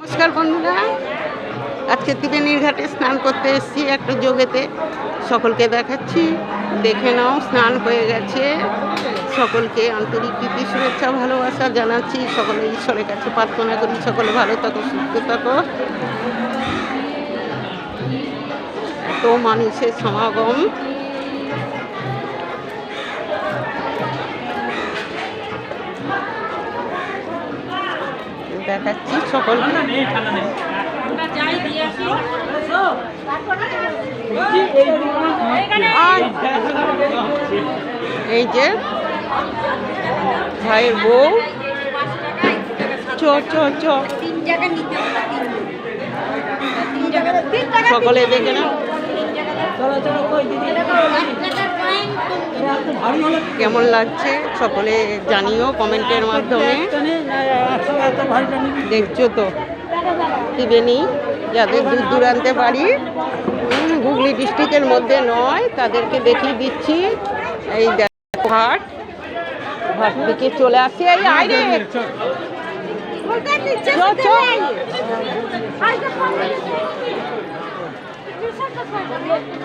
নমস্কার বন্ধুরা, আজকে ত্রিবেণীর ঘাটে স্নান করতে এসেছি একটা যোগেতে। সকলকে দেখাচ্ছি, দেখে নাও। স্নান হয়ে গেছে। সকলকে আন্তরিক প্রীতি শুভেচ্ছা ভালোবাসা জানাচ্ছি। সকলে ঈশ্বরের কাছে প্রার্থনা করি সকলে ভালো থাকো, সুস্থ থাকো। এত মানুষের সমাগম, দেখাচ্ছি সকল। এই যে ভাইয়ের বউ, চ চ চ সকলে দেখে না কেমন লাগছে সকলে জানিও কমেন্টের মাধ্যমে। দেখছো তো ত্রিবেণী, যাদের দূর দূরান্তে বাড়ি, হুগলি ডিস্ট্রিক্টের মধ্যে নয়, তাদেরকে দেখিয়ে দিচ্ছি। এই ঘাট ঘাট থেকে চলে আসি। এই আইরে